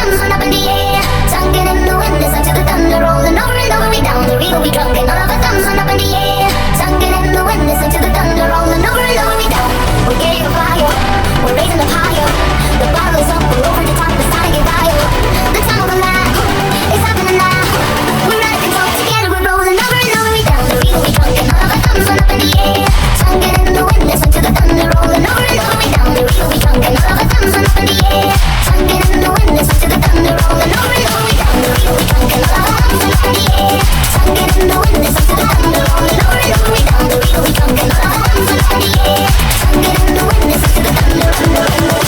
thumbs went up in the air. Sunken in the wind, listen to the thunder rolling over and over me down the river we drunk, and all of our thumbs went up in the air. Sunken in the wind, listen to the thunder rolling over and over me down. We're getting a fire, we're raising up higher. The bottle is up, we're over the top, it's time to get higher. The time of the night, it's happening now. We're out of control, together we're rolling over and over me down the river we drunk, and all of our thumbs went up in the air. Sunken in the wind, listen to the thunder rolling over and over me down the river we drunk, and all of our thumbs went up in the air. Sunken in the wind, listen to the thunder rolling over and over me down the river we drunk, and all of our thumbs went up in the air. Sunken in the wind, listen to the thunder rolling over and over me down the river we drunk, and all of our thumbs went up in the air. Sunken in the wind, listen to the thunder rolling over and over.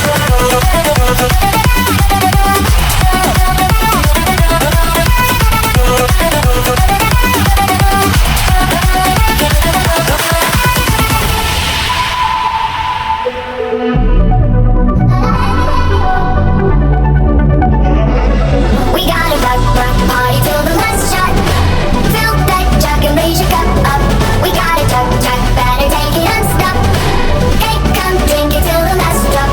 We gotta rock, rock, party till the last shot. Fill that jug and raise your cup up. We gotta chug, chug, better take it unstuck. Hey, come drink it till the last drop.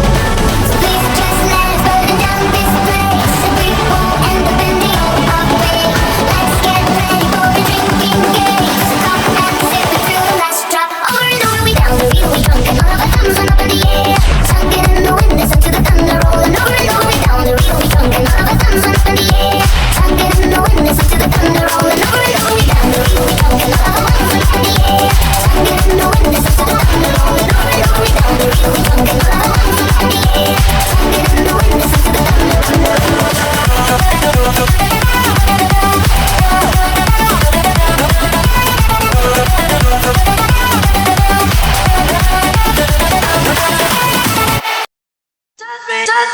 So please just let us burn down this place. If we won't end up in the old way. Let's get ready for a drinking game. So come and sip it till the last drop. Over and over we down the river we drunk, and all of our thumbs went up in the air. Sunken in the wind, listen to the thunder rolling over and over we down the river we drunk, and all of our thumbs went up in the air. Sunken in the wind, listen to the thunder rolling over and over we down the river we drunk, and all of our thumbs went up in the air. Sunken in the wind, listen to the thunder rolling over and over we down the river we drunk, and all of our thumbs went up in the air. Sunken in the wind, listen to the thunder rolling over and over.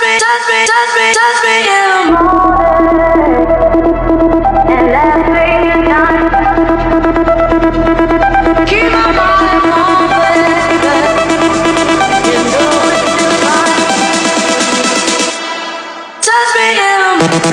Touch me in the morning, and everything is done. Keep my mind moving, you know it's fine. Touch me in the morning.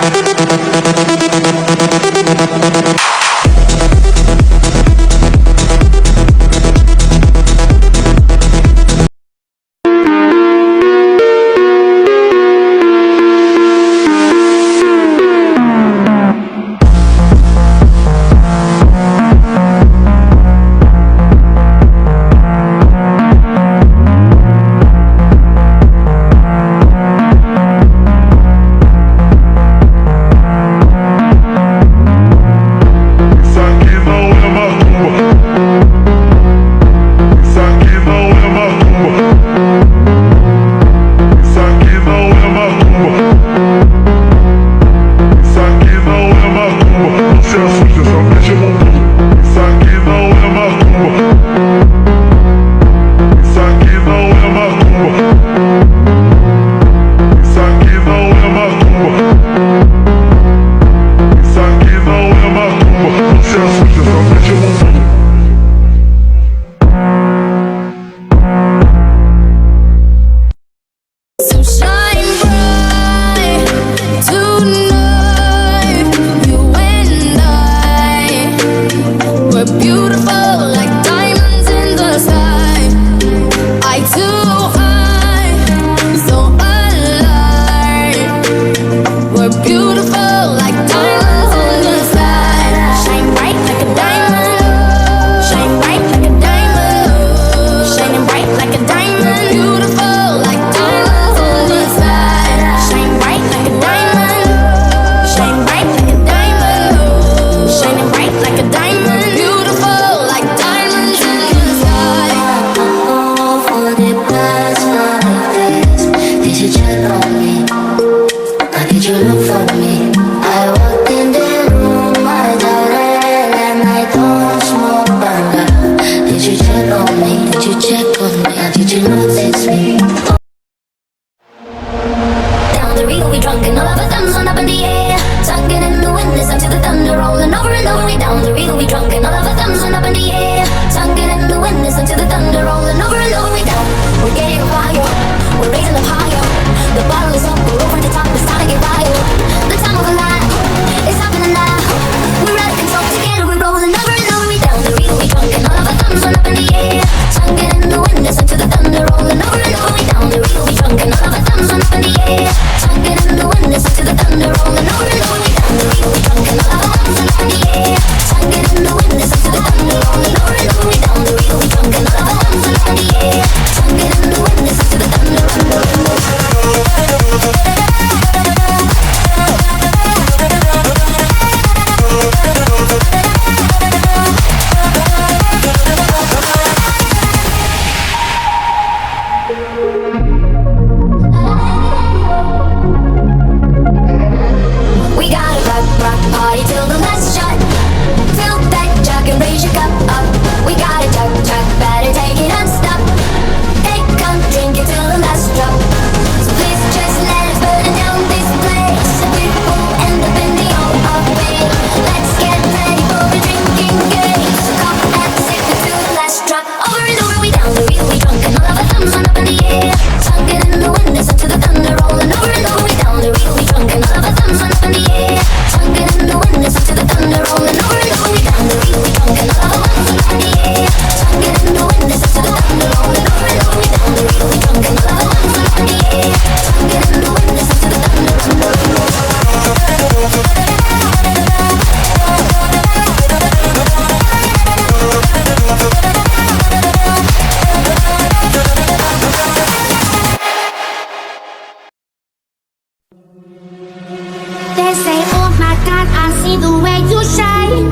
see the way you shine.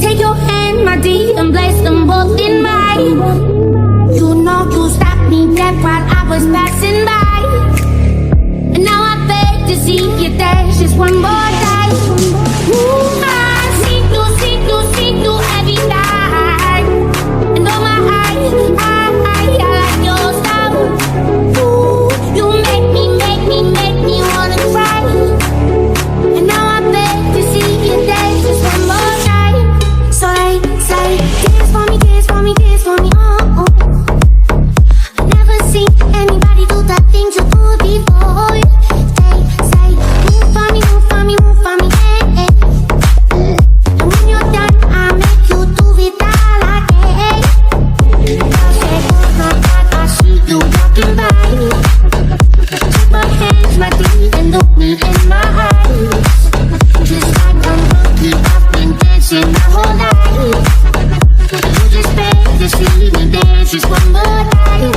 Take your hand, my dear, and place them both in mine. You know you stopped me dead while I was passing by. And now I beg to see you dance just one more time. Ooh, I see through every night. And oh my, I like your style. Ooh, you make me wanna cry. And now I beg to see you dance just one more time. So they say, dance for me, dance for me, dance for me, oh, oh. I never seen anybody do the things you do before. They say, move for me, move for me, move for me, eh, eh. And when you're done, I'll make you do it all again. I say, oh my God, I see you walking by. Take my hands, my feet, and look me in my eyes. Just like I'm lucky, I've been dancing my whole life. You just beg to see me dance just one more time.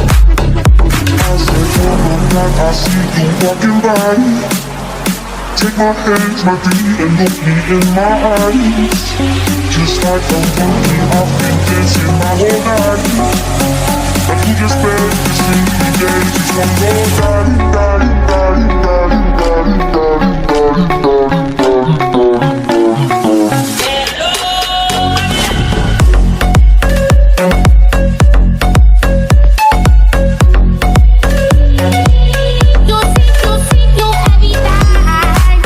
I said, oh my God, I see you walking by. Take my hands, my feet, and look me in my eyes. Just like I'm lucky, I've been dancing my whole life. And you just beg to see me dance just one more time. You see every night.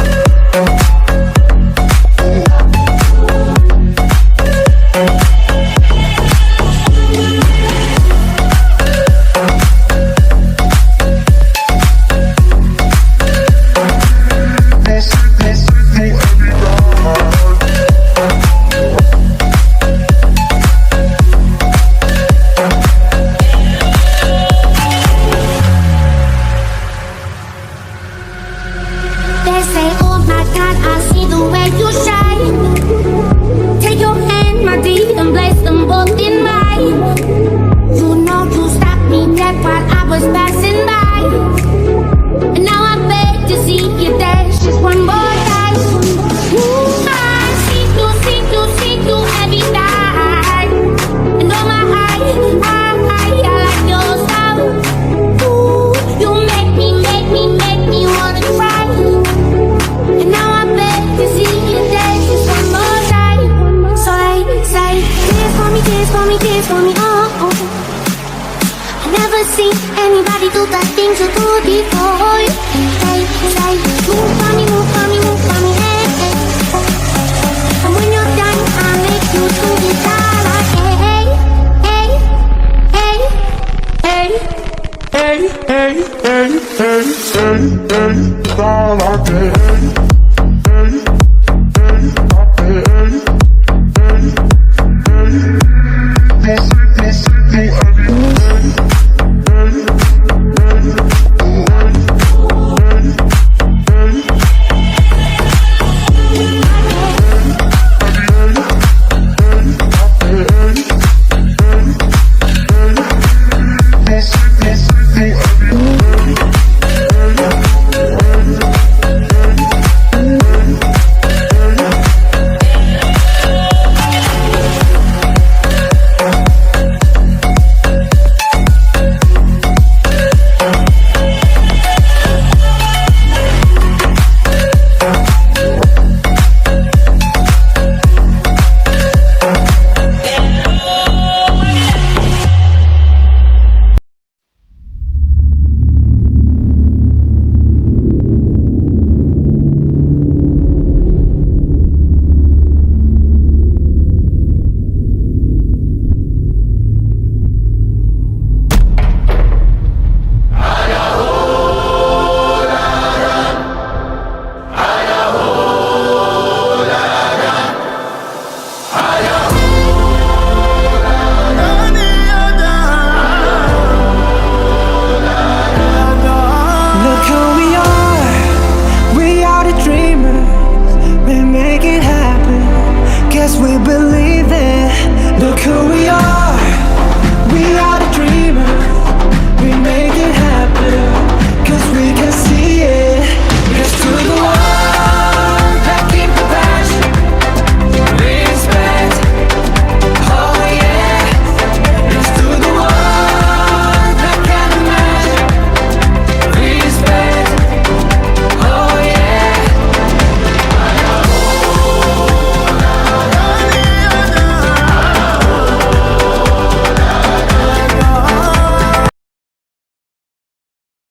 They say, oh my God, I see the way you shine. Take your hand, my dear, and place them both in mine. You know you stopped me dead while I was passing by. And now I beg to see you dance just one more time. Ooh, I see through every night. And oh my, I like your style. Ooh, you make me wanna cry. And now I beg to see you dance just one more time. So they say, dance for me, dance for me, dance for me, oh, oh. I never seen anybody do the things you do before. They say, move for me, move for me, move for me, eh, eh. And when you're done, I'll make you do it all again. Hey, hey, hey, Hey, hey, hey, hey, hey, hey, all I can.